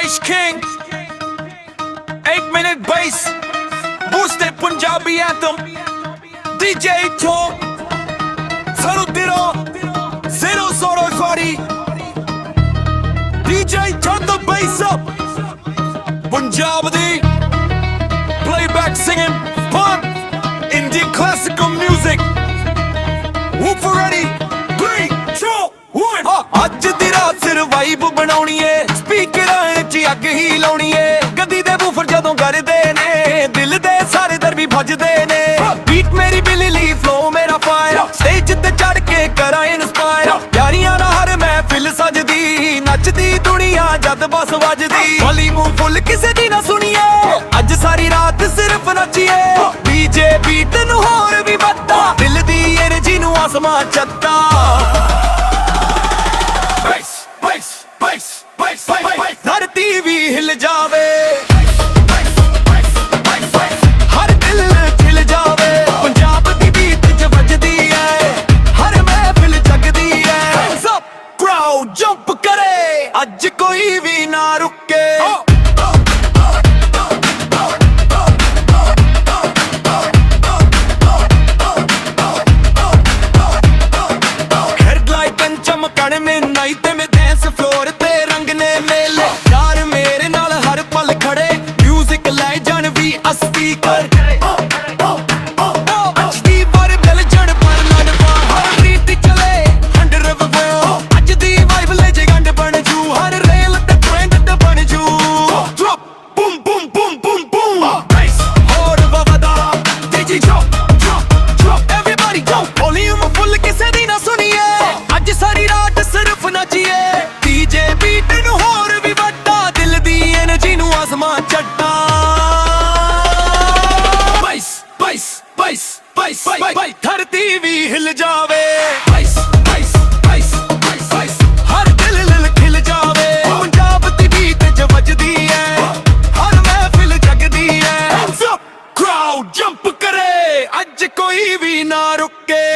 Bass King, 8-minute bass, boosted Punjabi anthem, DJ Talk, Salutiro, Zero Soro Fari, DJ turn the bass up, Punjab di, playback singing, punk, Indian classical music, whoop for ready, 3, 2, 1, ਅੱਜ ਦੀ ਰਾਤ ਸਿਰ vibe ਬਣਾਉਣੀ ਏ ਸਪੀਕਰਾਂ 'ਚ ਅੱਗ ਹੀ ਲਾਉਣੀ ਏ ਗੱਦੀ ਦੇ ਬੂਫਰ ਜਦੋਂ ਗਰਦੇ ਨੇ ਦਿਲ ਦੇ ਸਾਰੇ ਦਰ ਵੀ ਭੱਜਦੇ ਨੇ ਬੀਟ ਮੇਰੀ ਬਿਜਲੀ ਫਲੋ ਮੇਰਾ ਫਾਇਰ ਸਟੇਜ ਤੇ ਚੜ ਕੇ ਕਰਾਂ ਇਨਸਪਾਇਰ ਯਾਰੀਆਂ ਨਾਲ ਹਰ ਮਹਿਫਿਲ ਸਜਦੀ ਨੱਚਦੀ ਦੁਨੀਆ ਜਦ ਬਸ ਵੱਜਦੀ ਵਾਲੀਅਮ ਫੁੱਲ ਕਿਸੇ ਦੀ ਨਾ ਸੁਣੀਏ ਅੱਜ ਸਾਰੀ ਰਾਤ ਸਿਰਫ ਨੱਚੀਏ ਡੀਜੇ ਬੀਟ ਨੂੰ ਹੋਰ ਵੀ ਵੱਧਾ ਦਿਲ ਦੀ એનર્ਜੀ ਨੂੰ ਆਸਮਾਂ ਚੱਤਾ धरती भी हिल जावे हर दिल खिल जावे पंजाब दी बीट च वजदी है हर महफिल जगदी है सब क्राउड जंप करे अज कोई भी ना रुके हेडलाइट चमकण में नाई ते में डांस फ्लोर ते रंग ने मेले यार मेरे नाल हर पल खड़े म्यूजिक ले जान भी स्पीकर धरती भी हिल जावे हर दिल खिल जावे पंजाब दी बीट च वजदी है हर महफिल जगदी है सब क्राउड जंप करे अज कोई भी ना रुके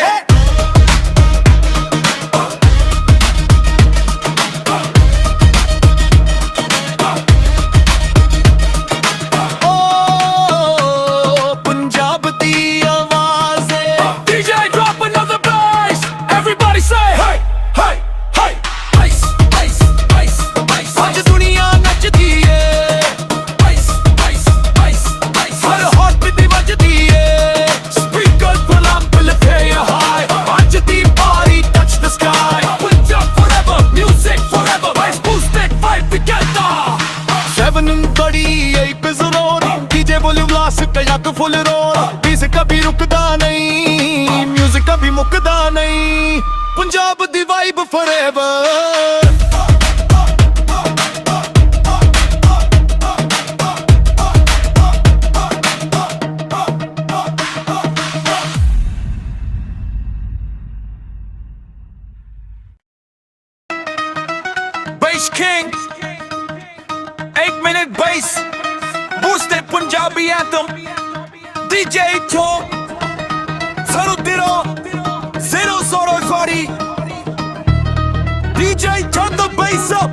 फुल रोल बीस कभी रुकदा नहीं म्यूजिक कभी मुकदा नहीं पंजाब दी vibe forever Bass King, 8-minute bass, boosted Punjabi anthem, DJ Talk, Salutiro, Zero Soro Fari, DJ turn the bass up,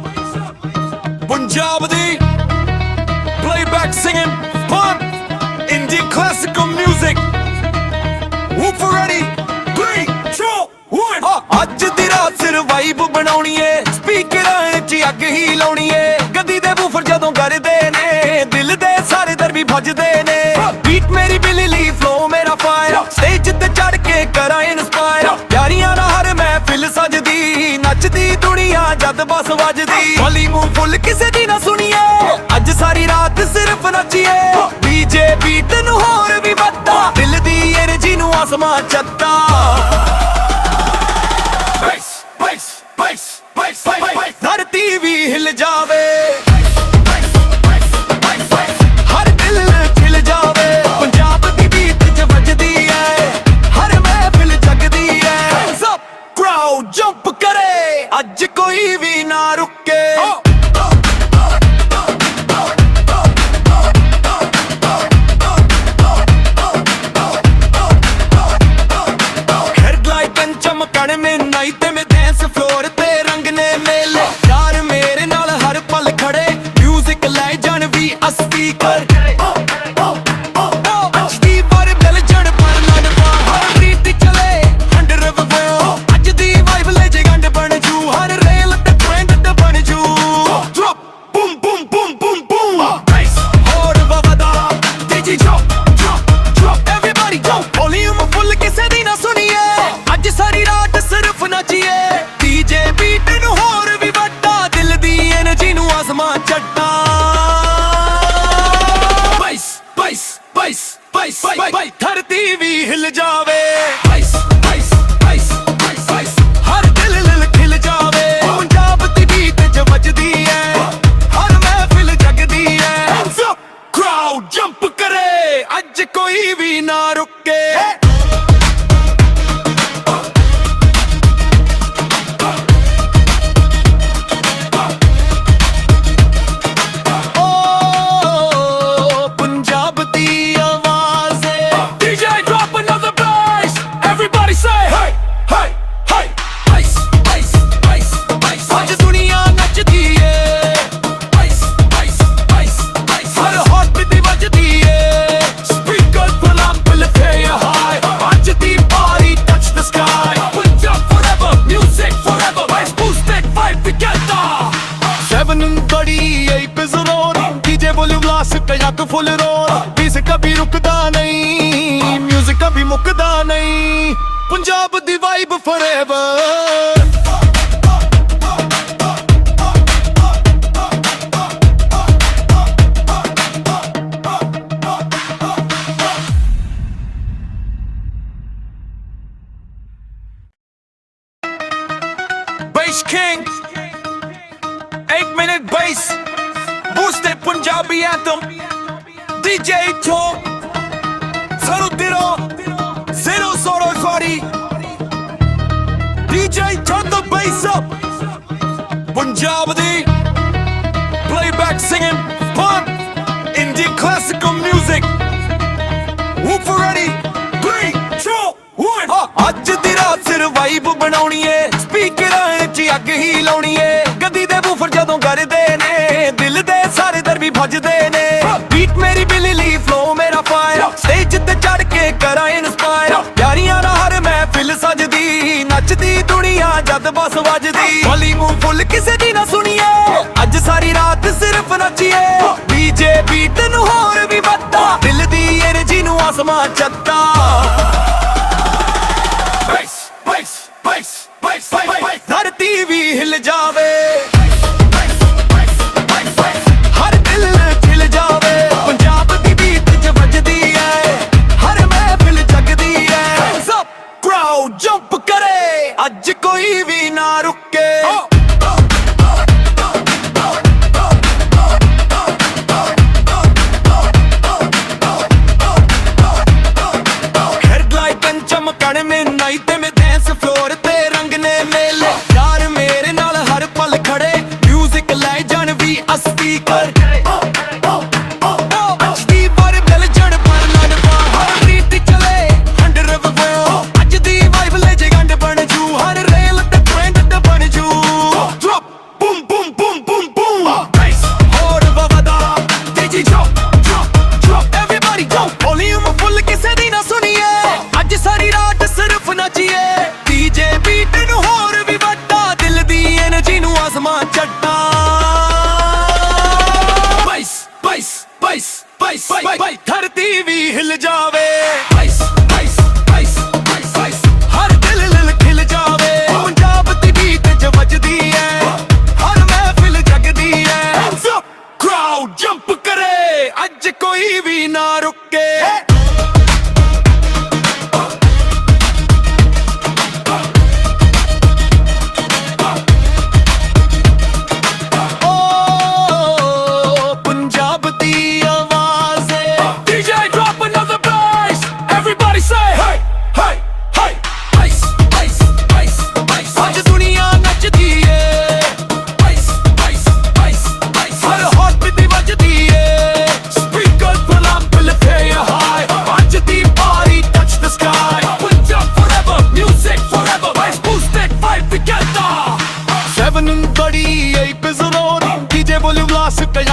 Punjab di, playback singing, punk, Indian classical music, whoop for ready, 3, 2, 1, ਅੱਜ ਦੀ ਰਾਤ ਸਿਰ vibe ਬਣਾਉਣੀ ਏ ਸਪੀਕਰਾਂ 'ਚ ਅੱਗ ਹੀ ਲਾਉਣੀ ਏ ਗੱਦੀ ਦੇ ਬੂਫਰ ਜਦੋਂ ਗਰਦੇ ਨੇ ਦਿਲ ਦੇ ਸਾਰੇ ਦਰ ਵੀ ਭੱਜਦੇ ਨੇ ਬੀਟ ਮੇਰੀ ਬਿਜਲੀ ਫਲੋ ਮੇਰਾ ਫਾਇਰ ਸਟੇਜ ਤੇ ਚੜ ਕੇ ਕਰਾਂ ਇਨਸਪਾਇਰ ਯਾਰੀਆਂ ਨਾਲ ਹਰ ਮਹਿਫਿਲ ਸਜਦੀ ਨੱਚਦੀ ਦੁਨੀਆ ਜਦ ਬਸ ਵੱਜਦੀ ਵਾਲੀਅਮ ਫੁੱਲ ਕਿਸੇ ਦੀ ਨਾ ਸੁਣੀਏ ਅੱਜ ਸਾਰੀ ਰਾਤ ਸਿਰਫ ਨੱਚੀਏ ਡੀਜੇ ਬੀਟ ਨੂੰ ਹੋਰ ਵੀ ਵੱਧਾ ਦਿਲ ਦੀ એનર્ਜੀ ਨੂੰ ਆਸਮਾਂ ਚੱਤਾ धरती भी हिल जावे हर दिल खिल जावे पंजाब दी बीट च वजदी है हर महफिल जगदी है सब क्राउड जंप करे अज कोई भी ना रुके हेडलाइट चमकण में नाई ते में डांस फ्लोर ते रंग ने मेले यार मेरे नाल हर जग फुल रोल बीस कभी रुकदा नहीं म्यूजिक कभी मुकदा नहीं पंजाब दी vibe forever Bass King, 8-minute bass, boosted Punjabi anthem, DJ Talk, Salutiro, Zero Soro Fari, DJ turn the bass up, Punjabi, playback singing, punk, Indian classical music, whoop ready, 3, 2, 1, ਅੱਜ ਦੀ ਰਾਤ ਸਿਰ ਵਾਈਬ ਬਣਾਉਣੀ ਏ ਸਪੀਕਰਾਂ 'ਚ ਅੱਗ ਹੀ ਲਾਉਣੀ ਏ ਗੱਦੀ ਦੇ ਬੂਫਰ ਜਦੋਂ ਗਰਦੇ ਨੇ ਦਿਲ ਦੇ ਸਾਰੇ ਦਰਬੀ ਭੱਜਦੇ ਨੇ ਬੀਟ ਮੇਰੀ ਬਿਜਲੀ ਫਲੋ ਮੇਰਾ ਫਾਇਰ ਸਟੇਜ ਤੇ ਚੜ ਕੇ ਕਰਾਂ ਇਨਸਪਾਇਰ ਪਿਆਰੀਆਂ ਦਾ ਹਰ ਮਹਿਫਿਲ ਸਜਦੀ ਨੱਚਦੀ ਦੁਨੀਆ ਜਦ ਬਸ ਵੱਜਦੀ ਵਾਲੀਅਮ ਫੁੱਲ ਕਿਸੇ ਦੀ ਨਾ ਸੁਣੀਏ ਅੱਜ ਸਾਰੀ ਰਾਤ ਸਿਰਫ ਨੱਚੀਏ ਡੀਜੇ ਬੀਟ ਨੂੰ ਹੋਰ ਵੀ ਵੱਧਾ ਦਿਲ ਦੀ એનર્ਜੀ ਨੂੰ ਆਸਮਾਂ ਚੱਦਾ धरती भी हिल जावे हर दिल खिल जावे पंजाब दी बीट च वजदी है हर महफिल जगदी है Hands up, crowd jump करे अज कोई भी ना रुके हेडलाइट चमकण में नाई ते में डांस फ्लोर ते रंग ने मेले यार मेरे नाल हर पल खड़े म्यूजिक लै जान भी स्पीकर HD पर मिल जण पर नन हर रीत चले अंडर अज दी वाइब ले जे गंड बन जू हर रेल ते ट्रेंड ते बन जू drop boom boom boom boom boom base होर ववदा तेजी ड्रॉप ड्रॉप ड्रॉप एवरीबॉडी गो वॉल्यूम फुल किसे दी ना सुनिए अज सारी रात सिर्फ नचिए डीजे बीट ਨੂੰ ਹੋਰ ਵੀ ਵੱਡਾ ਦਿਲ ਦੀ એનર્ਜੀ ਨੂੰ ਆਸਮਾਂ ਚੱਟਾ ਬਾਈਸ ਬਾਈਸ ਬਾਈਸ ਬਾਈਸ ਬਾਈਸ ਧਰਤੀ ਵੀ ਹਿਲ ਜਾਵੇ ਬਾਈਸ ਬਾਈਸ ਬਾਈਸ ਬਾਈਸ ਹਰ ਦਿਲ ਲਿਲ ਖਿਲ ਜਾਵੇ ਪੰਜਾਬ ਦੀ ਬੀਟ ਚ ਵੱਜਦੀ ਹੈ ਹਰ ਮਹਿਫਿਲ ਜਗਦੀ ਹੈ Hands up, crowd jump ਕਰੇ ਅੱਜ ਕੋਈ ਵੀ ਨਾ ਰੁਕੇ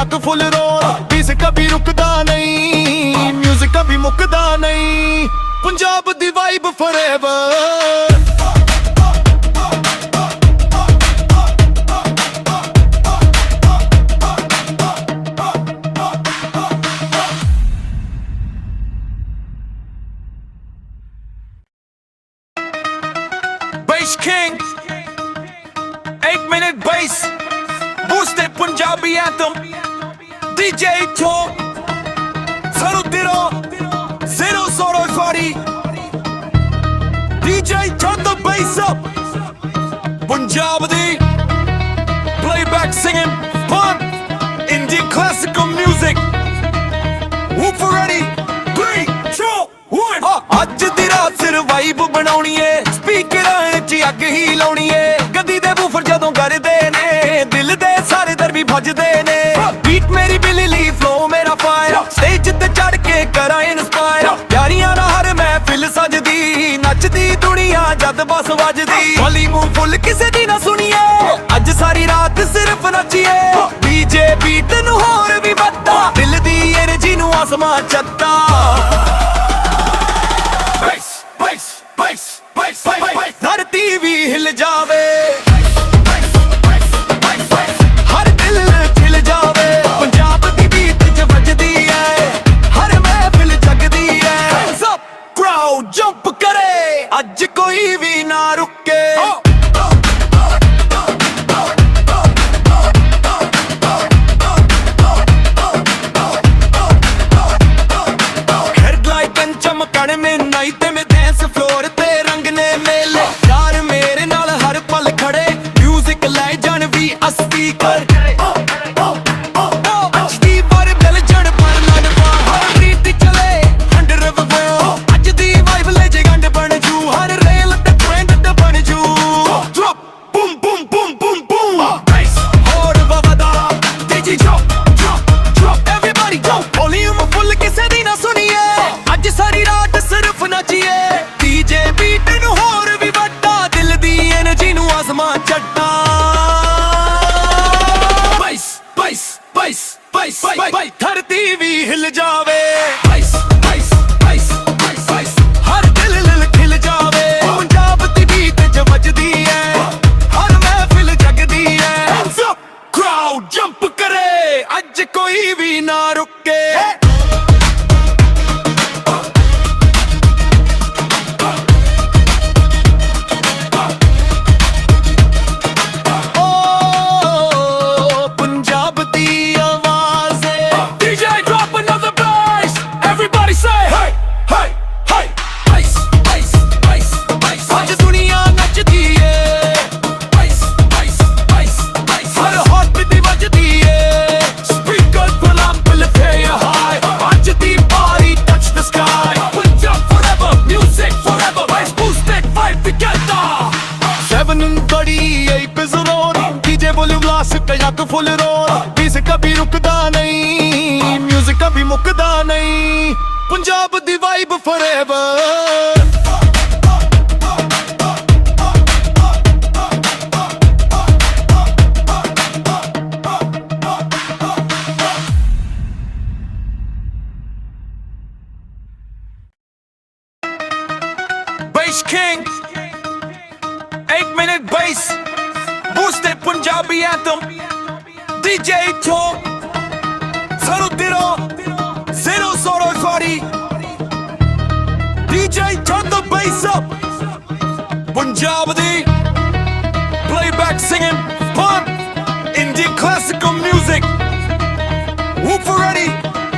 जग फुल रोल बीस कभी रुकदा नहीं म्यूजिक कभी मुकदा नहीं पंजाब दी vibe forever Bass King, 8-minute bass, boosted Punjabi anthem, DJ Talk, Salutiro, Zero Soro Fari, DJ turn the bass up, Punjabi, playback singing, punk, Indian classical music, whoop ready, 3, 2, 1, ਅੱਜ ਦੀ ਰਾਤ ਸਿਰ ਵਾਈਬ ਬਣਾਉਣੀ ਏ ਸਪੀਕਰਾਂ 'ਚ ਅੱਗ ਹੀ ਲਾਉਣੀ ਏ ਗੱਦੀ ਦੇ ਬੂਫਰ ਜਦੋਂ ਗਰਦੇ ਨੇ ਦਿਲ ਦੇ ਸਾਰੇ ਦਰਬੀ ਭੱਜਦੇ ਨੇ ਬੀਟ ਮੇਰੀ ਬਿਜਲੀ ਫਲੋ ਮੇਰਾ ਫਾਇਰ ਸਟੇਜ ਤੇ ਚੜ ਕੇ ਕਰਾਂ ਇਨਸਪਾਇਰ ਪਿਆਰੀਆਂ ਦਾ ਹਰ ਮਹਿਫਿਲ ਸਜਦੀ ਨੱਚਦੀ ਦੁਨੀਆ ਜਦ ਬਸ ਵੱਜਦੀ ਵਾਲੀਅਮ ਫੁੱਲ ਕਿਸੇ ਦੀ ਨਾ ਸੁਣੀਏ ਅੱਜ ਸਾਰੀ ਰਾਤ ਸਿਰਫ ਨੱਚੀਏ ਡੀਜੇ ਬੀਟ ਨੂੰ ਹੋਰ ਵੀ ਵੱਧਾ ਦਿਲ ਦੀ એનર્ਜੀ ਨੂੰ ਆਸਮਾਂ ਚੱਦਾ धरती भी हिल जावे हर दिल खिल जावे पंजाब दी बीट च वजदी है कयाक फुल रोल पीस कभी रुकदा नहीं म्यूजिक कभी मुकदा नहीं पंजाब दी vibe forever Bass King, 8-minute bass, boosted Punjabi anthem, DJ Talk, Saru Diro, Zero Soro Fari, DJ turn the bass up, Punjabi, playback singing, pump, Indian classical music, whoop ready,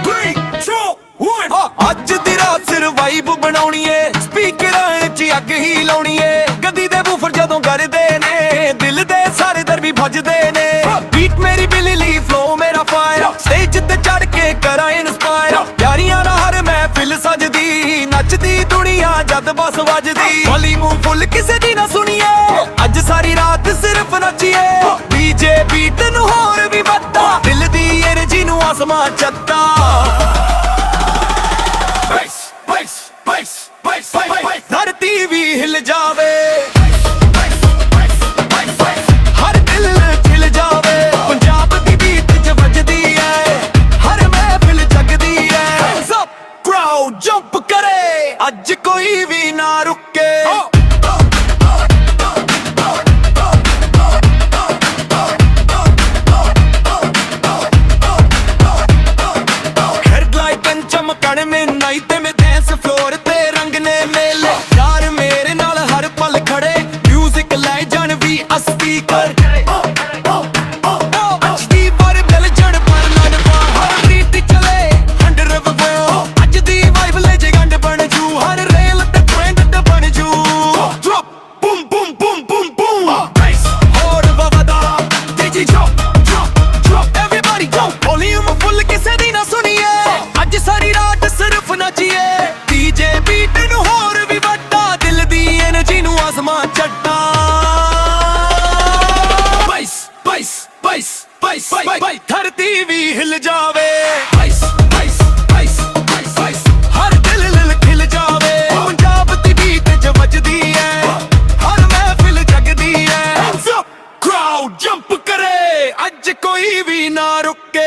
3, 2, 1, ਅੱਜ ਦੀ ਰਾਤ ਸਿਰ vibe ਬਣਾਉਣੀ ਏ ਸਪੀਕਰਾਂ 'ਚ ਅੱਗ ਹੀ ਲਾਉਣੀ ਏ ਗੱਦੀ ਦੇ ਬੂਫਰ ਜਦੋਂ ਕਰਦੇ ਨੇ ਦਿਲ ਦੇ ਸਾਰੇ ਦਰਬੀ ਭੱਜਦੇ ਨੇ ਬੀਟ ਮੇਰੀ ਬਿਜਲੀ ਫਲੋ ਮੇਰਾ ਫਾਇਰ ਸਟੇਜ ਤੇ ਚੜ ਕੇ ਕਰਾਂ ਇਨਸਪਾਇਰ ਯਾਰੀਆਂ ਦਾ ਹਰ ਮਹਿਫਿਲ ਸਜਦੀ ਨੱਚਦੀ ਦੁਨੀਆ ਜਦ ਬਸ ਵੱਜਦੀ ਵਾਲੀਅਮ ਫੁੱਲ ਕਿਸੇ ਦੀ ਨਾ ਸੁਣੀਏ ਅੱਜ ਸਾਰੀ ਰਾਤ ਸਿਰਫ ਨੱਚੀਏ ਡੀਜੇ ਬੀਟ ਨੂੰ ਹੋਰ ਵੀ ਵੱਧਾ ਦਿਲ ਦੀ એનર્ਜੀ ਨੂੰ ਆਸਮਾਨ ਚੱਤਾ धरती भी हिल जावे हर दिल खिल जावे पंजाब दी बीट च वजदी है हर महफिल जगदी है Hands up, crowd jump करे अज कोई भी ना रुके हेडलाइट चमकण में नाइट में डांस फ्लोर ते रंग ने मेले यार मेरे नाल हर पल खड़े म्यूजिक ले जान भी स्पीकर अच्छी बार दिल जड़ पर नन पा हर बीट चले हंडर वो अज दी वाइब ले जे गंड बन जू हर रेल ते ट्रेंड ते बन जू drop boom boom boom boom boom base और ववदा तेजी drop drop drop everybody jump volume full किसे दी ना सुनिए अज सारी रात सिर्फ नचिए डीजे बीट ਨੂੰ ਹੋਰ ਵੀ ਵੱਡਾ ਦਿਲ ਦੀ એનર્ਜੀ ਨੂੰ ਆਸਮਾਨ ਚੱਟਾ ਬਾਈਸ ਬਾਈਸ ਬਾਈਸ ਬਾਈਸ ਬਾਈਸ ਧਰਤੀ ਵੀ ਹਿਲ ਜਾਵੇ ਬਾਈਸ ਬਾਈਸ ਬਾਈਸ ਬਾਈਸ ਹਰ ਦਿਲ ਖਿਲ ਜਾਵੇ ਪੰਜਾਬ ਦੀ ਬੀਟ ਜ ਵੱਜਦੀ ਹੈ ਹਰ ਮਹਿਫਿਲ ਜਗਦੀ ਹੈ Hands up, crowd jump ਕਰੇ ਅੱਜ ਕੋਈ ਵੀ ਨਾ ਰੁਕੇ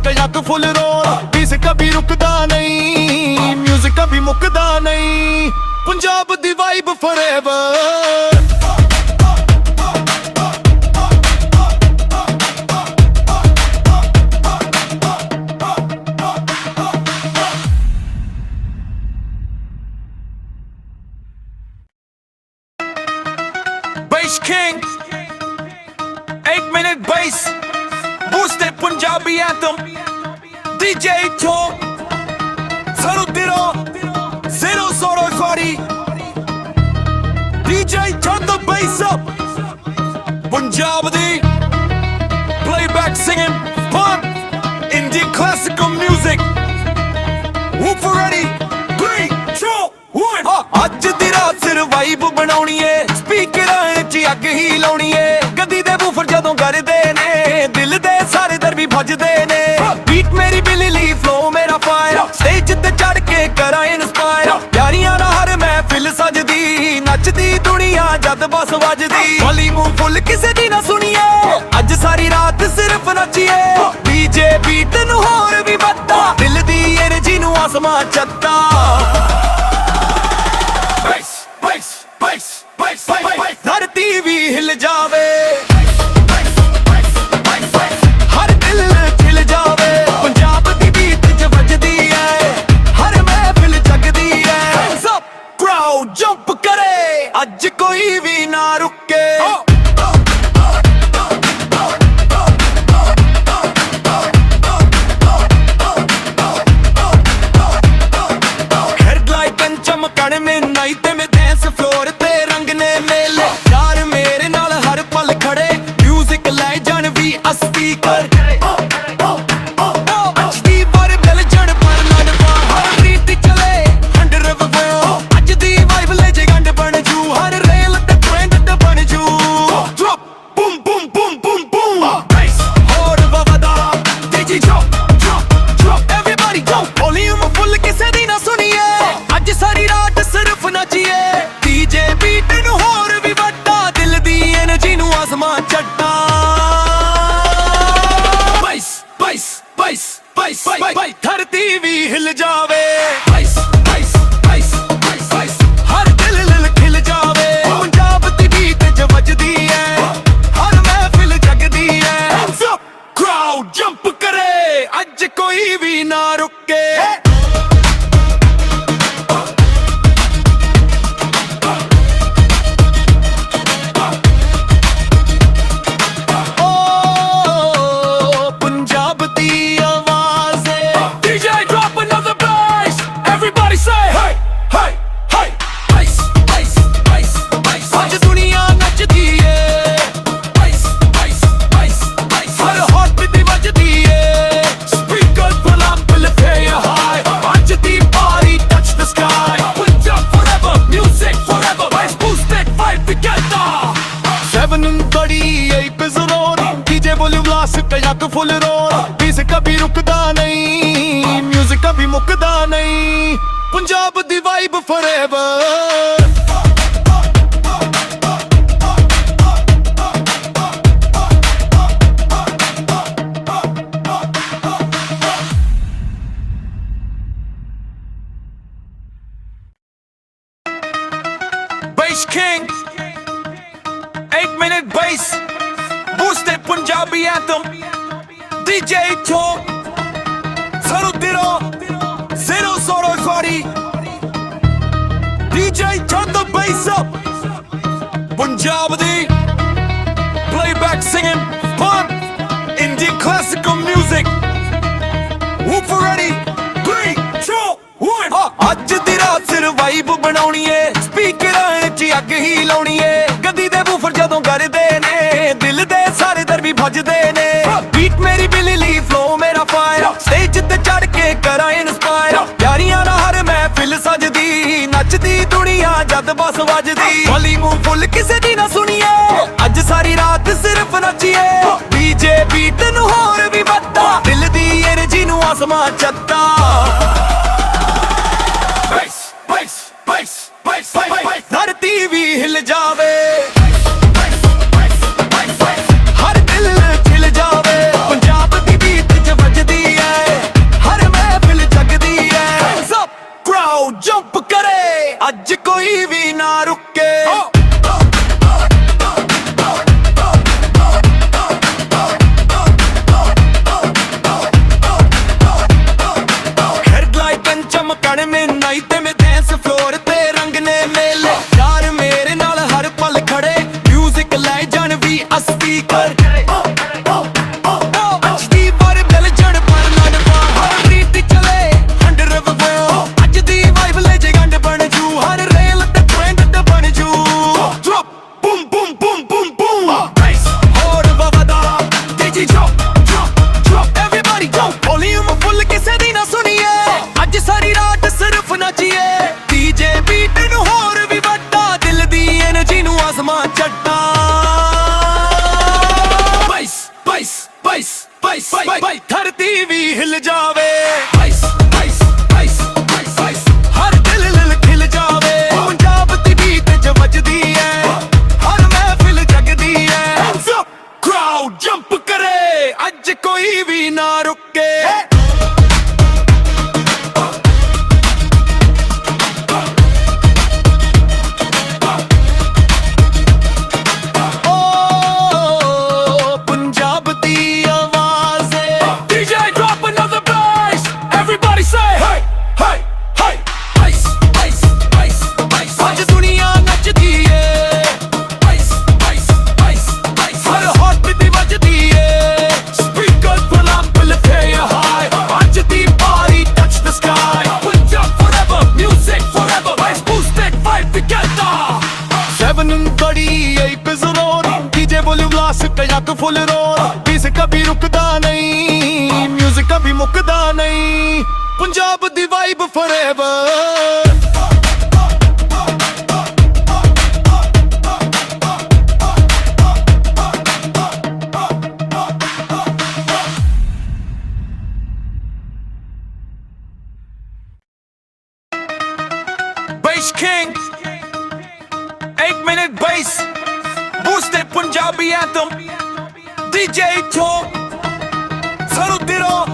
कयाक फुल रोल पीस कभी रुकदा नहीं म्यूजिक कभी मुकदा नहीं पंजाब दी vibe forever Bass King, 8-minute bass, boosted Punjabi anthem, DJ Talk, Saru Diro, Zero Soro Fari, DJ turn the bass up, Punjabi, playback singing, pump, Indian classical music, whoop ready, 3, 2, 1, ਅੱਜ ਦੀ ਰਾਤ ਸਿਰ vibe ਬਣਾਉਣੀ ਏ ਸਪੀਕਰਾਂ 'ਚ ਅੱਗ ਹੀ ਲਾਉਣੀ ਏ ਗੱਦੀ ਦੇ ਬੂਫਰ ਜਦੋਂ ਕਰਦੇ ਨੇ ਦਿਲ ਦੇ ਸਾਰੇ ਦਰਬੀ ਭੱਜਦੇ ਨੇ ਬੀਟ ਮੇਰੀ ਬਿਜਲੀ ਫਲੋ ਮੇਰਾ ਫਾਇਰ ਸਟੇਜ ਤੇ ਚੜ ਕੇ ਕਰਾਂ ਇਨਸਪਾਇਰ ਯਾਰੀਆਂ ਦਾ ਹਰ ਮਹਿਫਿਲ ਸਜਦੀ ਨੱਚਦੀ ਦੁਨੀਆ ਜਦ ਬਸ ਵੱਜਦੀ ਵਾਲੀਅਮ ਫੁੱਲ ਕਿਸੇ ਦੀ ਨਾ ਸੁਣੀਏ ਅੱਜ ਸਾਰੀ ਰਾਤ ਸਿਰਫ ਨੱਚੀਏ ਡੀਜੇ ਬੀਟ ਨੂੰ ਹੋਰ ਵੀ ਵੱਧਾ ਦਿਲ ਦੀ એનર્ਜੀ ਨੂੰ ਆਸਮਾਨ ਚੱਤਾ धरती भी हिल जावे हर दिल खिल जावे पंजाब दी बीट च वजदी ਜਾਵੇ ice ice ice ice ice ਹਰ ਦਿਲ ਲਿਲ ਖਿਲ ਜਾਵੇ ਪੰਜਾਬ ਦੀ ਬੀਟ ਚ ਵੱਜਦੀ ਐ ਹਰ ਮਹਿਫਿਲ ਜਗਦੀ ਐ ਕਰਾਊਡ ਜੰਪ ਕਰੇ ਅੱਜ ਕੋਈ ਵੀ ਨਾ ਰੁਕੇ फुल रोल बीस कभी रुकदा नहीं म्यूजिक कभी मुकदा नहीं पंजाब दी vibe forever Bass King 8-minute bass boosted Punjabi anthem DJ Talk Salutiro Zero Soro Fari DJ turn the bass up Punjab di playback singing pun Indian classical music Whoop for ready 3, 2, 1 ਅੱਜ ਦੀ ਰਾਤ ਸਿਰ vibe ਬਣਾਉਣੀ ਏ ਸਪੀਕਰਾਂ 'ਚ ਅੱਗ ਹੀ ਲਾਉਣੀ ਏ ਗੱਦੀ ਦੇ ਬੂਫਰ ਜਦੋਂ ਗਰਦੇ ਨੇ ਦਿਲ ਦੇ ਸਾਰੇ ਦਰਬੀ ਭੱਜਦੇ ਨੇ ਬੀਟ ਮੇਰੀ ਬਿਜਲੀ ਫਲੋ ਮੇਰਾ ਫਾਇਰ ਸਟੇਜ ਤੇ ਚੜ ਕੇ ਕਰਾਂ ਇਨਸਪਾਇਰ ਯਾਰੀਆਂ ਨਾਲ ਹਰ ਮਹਿਫਿਲ ਸਜਦੀ ਨੱਚਦੀ ਦੁਨੀਆ ਜਦ ਬਸ ਵੱਜਦੀ ਵੋਲੀਅਮ ਫੁੱਲ ਕਿਸੇ ਦੀ ਨਾ ਸੁਣੀਏ ਅੱਜ ਸਾਰੀ ਰਾਤ ਸਿਰਫ ਨੱਚੀਏ ਡੀਜੇ ਬੀਟ ਨੂੰ ਹੋਰ ਵੀ ਵੱਧਾ ਦਿਲ ਦੀ એનર્ਜੀ ਨੂੰ ਆਸਮਾਂ ਚੱਦਾ ਧਰਤੀ ਵੀ ਹਿਲ ਜਾਵੇ ਹਰ ਦਿਲ ਖਿਲ ਜਾਵੇ ਪੰਜਾਬ ਦੀ ਬੀਟ ਚ ਵੱਜਦੀ ਐ ਹਰ ਮਹਿਫਿਲ ਜਗਦੀ ਐ ਕਰਾਊਡ ਜੰਪ ਕਰੇ ਅੱਜ ਕੋਈ ਵੀ ਨਾ ਰੁਕੇ ਹੈਡਲਾਈਟਾਂ ਚਮਕਣ ਮੇ ਨਾਈ ਤੇ ਮੈਂ ਡਾਂਸ ਫਲੋਰ ਤੇ ਰੰਗ ਨੇ ਮੇਲੇ ਯਾਰ ਮੇਰੇ ਨਾਲ ਹਰ ਪਲ ਖੜੇ ਮਿਊਜ਼ਿਕ ਲੈ ਜਾਣ ਵੀ ਸਪੀਕਰ ਅੱਜ ਦੀ ਵਾਰ ਦਿਲ ਜੜ ਪਰ ਲੜਵਾ ਹਰ ਰੀਤ ਚਲੇ ਅੰਡਰ ਰਵਿਓ ਅੱਜ ਦੀ ਵਾਈਬ ਲੈ ਜੇ ਗੰਢ ਬਣ ਜੂ ਹਰ ਰੇਲ ਤੇ ਟ੍ਰੈਂਡ ਤੇ ਬਣ ਜੂ drop boom boom boom boom boom ਹੋਰ ਵਵਦਾ DJ drop everybody drop volume full ਕਿਸੇ ਦੀ ਨਾ ਸੁਣੀਏ ਅੱਜ ਸਾਰੀ ਰਾਤ ਸਿਰਫ ਨੱਚੀਏ ਡੀਜੇ ਬੀਟ ਨੂੰ ਹੋਰ ਵੀ ਵੱਡਾ ਦਿਲ ਦੀ એનર્ਜੀ ਨੂੰ ਆਸਮਾਂ ਚੱਟਾ ਬਾਈਸ ਧਰਤੀ ਵੀ ਹਿਲ ਜਾਵੇ ਆਈਸ ਆਈਸ ਆਈਸ ਆਈਸ ਹਰ ਦਿਲ ਲਿਲ ਖਿਲ ਜਾਵੇ ਪੰਜਾਬ ਦੀ ਬੀਟ ਚ ਵੱਜਦੀ ਐ ਹਰ ਮਹਿਫਿਲ ਜਗਦੀ ਐ ਕਰਾਊਡ ਜੰਪ ਕਰੇ ਅੱਜ ਕੋਈ ਵੀ ਨਾ ਰੁਕੇ फुल रोल बीस कभी रुकदा नहीं म्यूजिक कभी मुकदा नहीं पंजाब दी vibe forever Bass King 8-minute bass boosted Punjabi anthem DJ Talk Salutiro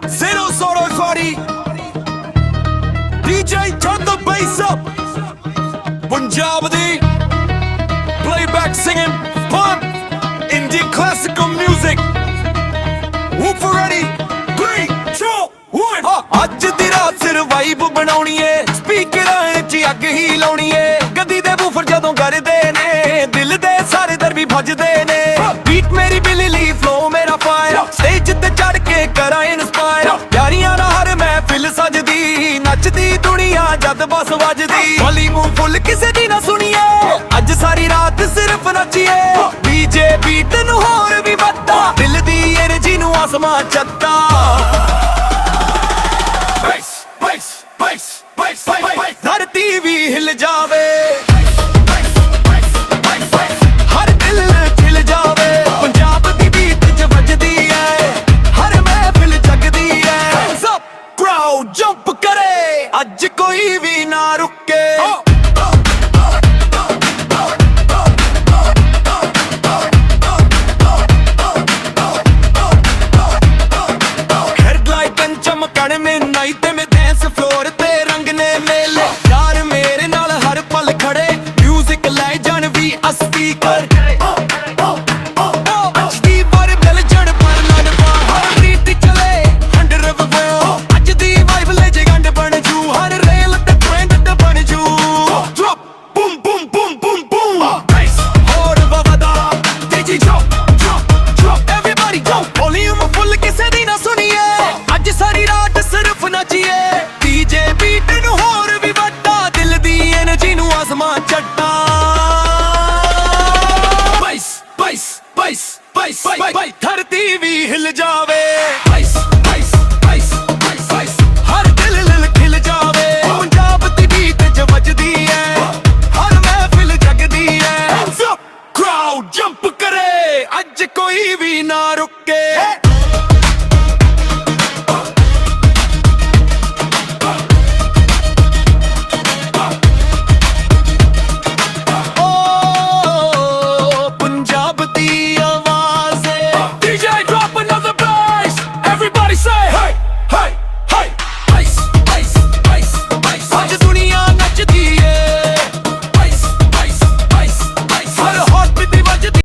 Zero Soro Fari Punjab the playback singing pump indie classical music whoop for ready 3 2 1 ਅੱਜ ਦੀ ਰਾਤ ਸਿਰ ਵਾਈਬ ਬਣਾਉਣੀ ਏ ਸਪੀਕਰਾਂ 'ਚ ਅੱਗ ਹੀ ਲਾਉਣੀ ਏ ਗੱਦੀ ਦੇ ਬੂਫਰ ਜਦੋਂ ਕਰਦੇ ਨੇ ਦਿਲ ਦੇ ਸਾਰੇ ਦਰ ਵੀ ਭੱਜਦੇ ਨੇ ਬੀਟ ਮੇਰੀ ਬਿਜਲੀ ਫਲੋ ਮੇਰਾ ਫਾਇਰ ਸਟੇਜ ਤੇ ਚੜ ਕੇ ਕਰਾਂ ਇਨਸਪਾਇਰ ਯਾਰੀਆਂ ਨਾਲ ਹਰ ਮਹਿਫਿਲ ਸਜਦੀ ਨੱਚਦੀ ਦੁਨੀਆ ਜਦ ਬਸ ਵੱਜਦੀ ਵਾਲੀ ਮੂੰਹ ਫੁੱਲ ਕਿਸੇ ਦੀ ਨਾ ਸੁਣੀਏ ਅੱਜ ਸਾਰੀ ਰਾਤ ਸਿਰਫ ਨੱਚੀਏ ਡੀਜੇ ਬੀਟ ਨੂੰ ਹੋਰ ਵੀ ਵੱਧਾ ਦਿਲ ਦੀ એનર્ਜੀ ਨੂੰ ਆਸਮਾਨ ਚੱਤਾ bass bass bass bass bass ਧਰਤੀ ਵੀ ਹਿਲ ਜਾਵੇ ਹਰ ਦਿਲ ਖਿਲ ਜਾਵੇ ਪੰਜਾਬ ਦੀ ਬੀਟ 'ਚ ਵੱਜਦੀ ਐ ਹਰ ਮਹਿਫਿਲ ਜਗਦੀ ਐ Hands up, crowd jump ਕਰੇ ਅੱਜ ਕੋਈ ਵੀ ਨਾ ਰੁਕੇ हेडलाइट चमकण में नाइट में डांस फ्लोर